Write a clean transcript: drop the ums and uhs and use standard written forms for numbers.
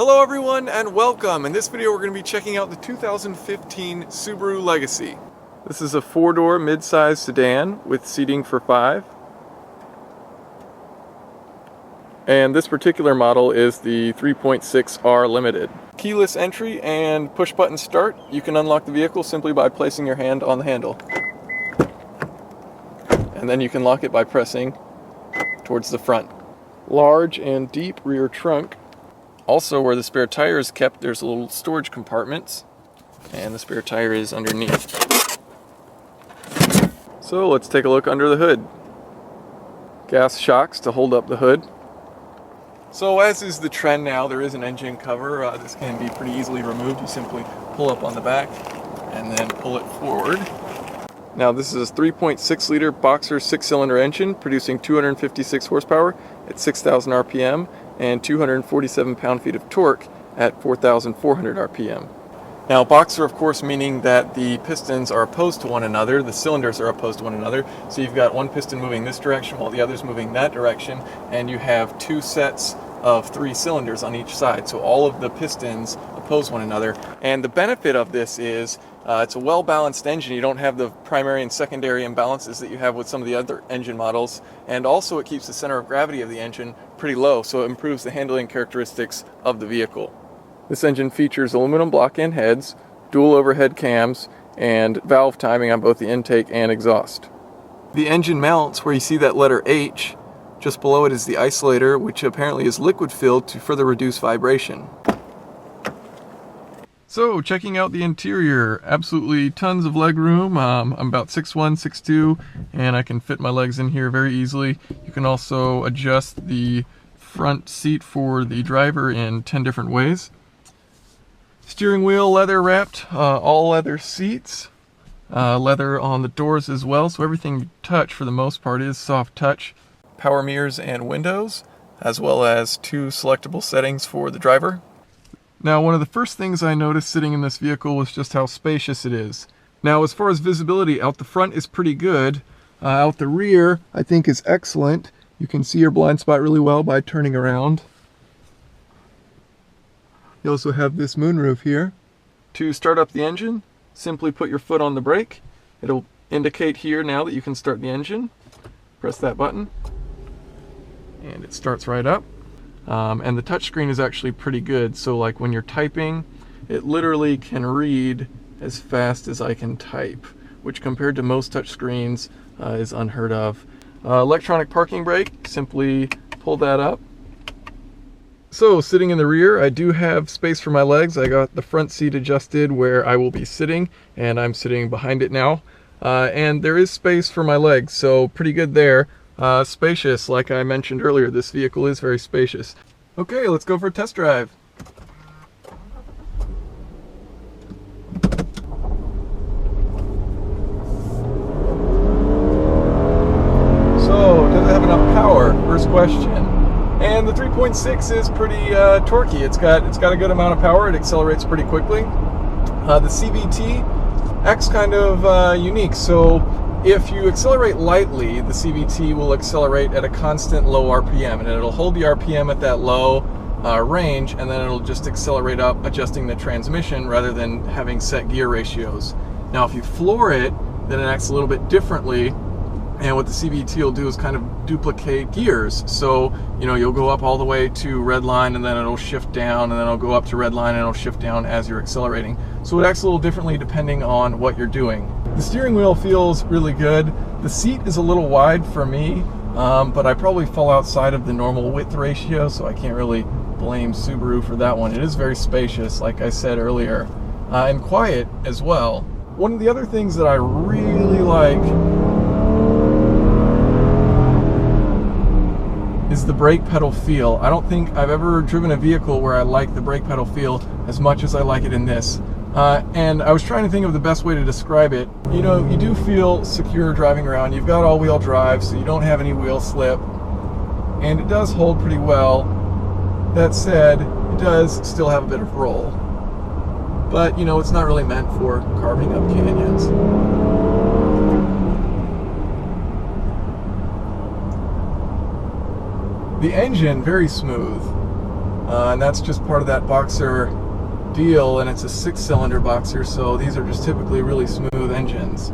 Hello everyone and welcome. In this video we're going to be checking out the 2015 Subaru Legacy. This is a 4-door mid-size sedan with seating for 5. And this particular model is the 3.6R Limited. Keyless entry and push-button start. You can unlock the vehicle simply by placing your hand on the handle. And then you can lock it by pressing towards the front. Large and deep rear trunk. Also, where the spare tire is kept, there's a little storage compartment, and the spare tire is underneath. So let's take a look under the hood. Gas shocks to hold up the hood. So as is the trend now, there is an engine cover. This can be pretty easily removed. You simply pull up on the back and then pull it forward. Now this is a 3.6 liter boxer 6-cylinder engine producing 256 horsepower at 6,000 RPM and 247 pound-feet of torque at 4,400 RPM. Now boxer, of course, meaning that the pistons are opposed to one another, the cylinders are opposed to one another, so you've got one piston moving this direction while the other's moving that direction, and you have 2 sets of 3 cylinders on each side, so all of the pistons oppose one another. And the benefit of this is it's a well-balanced engine. You don't have the primary and secondary imbalances that you have with some of the other engine models, and also it keeps the center of gravity of the engine pretty low, so it improves the handling characteristics of the vehicle. This engine features aluminum block-end heads, dual overhead cams, and valve timing on both the intake and exhaust. The engine mounts where you see that letter H. Just below it is the isolator, which apparently is liquid-filled to further reduce vibration. So, checking out the interior, absolutely tons of leg room. I'm about 6'1", 6'2", and I can fit my legs in here very easily. You can also adjust the front seat for the driver in 10 different ways. Steering wheel leather wrapped, all leather seats, leather on the doors as well, so everything you touch for the most part is soft touch. Power mirrors and windows, as well as 2 selectable settings for the driver. Now, one of the first things I noticed sitting in this vehicle was just how spacious it is. Now, as far as visibility, out the front is pretty good. Out the rear, I think, is excellent. You can see your blind spot really well by turning around. You also have this moonroof here. To start up the engine, simply put your foot on the brake. It'll indicate here now that you can start the engine. Press that button, and it starts right up. And the touchscreen is actually pretty good, so like when you're typing, it literally can read as fast as I can type, which compared to most touchscreens is unheard of. Electronic parking brake, simply pull that up. So sitting in the rear, I do have space for my legs. I got the front seat adjusted where I will be sitting, and I'm sitting behind it now. And there is space for my legs, so pretty good there. Spacious, like I mentioned earlier, this vehicle is very spacious. Okay, let's go for a test drive. So, does it have enough power? First question. And the 3.6 is pretty torquey. It's got a good amount of power. It accelerates pretty quickly. The CVT acts kind of unique. So if you accelerate lightly, the CVT will accelerate at a constant low RPM, and it'll hold the RPM at that low range, and then it'll just accelerate up, adjusting the transmission rather than having set gear ratios. Now if you floor it, then it acts a little bit differently, and what the CVT will do is kind of duplicate gears. So, you know, you'll go up all the way to red line, and then it'll shift down, and then it'll go up to red line, and it'll shift down as you're accelerating. So it acts a little differently depending on what you're doing. The steering wheel feels really good. The seat is a little wide for me, but I probably fall outside of the normal width ratio, so I can't really blame Subaru for that one. It is very spacious, like I said earlier, and quiet as well. One of the other things that I really like is the brake pedal feel. I don't think I've ever driven a vehicle where I like the brake pedal feel as much as I like it in this. And I was trying to think of the best way to describe it. You know, you do feel secure driving around. You've got all-wheel drive, so you don't have any wheel slip. And it does hold pretty well. That said, it does still have a bit of roll. But, you know, it's not really meant for carving up canyons. The engine, very smooth. and that's just part of that boxer deal, and it's a 6-cylinder boxer, so these are just typically really smooth engines.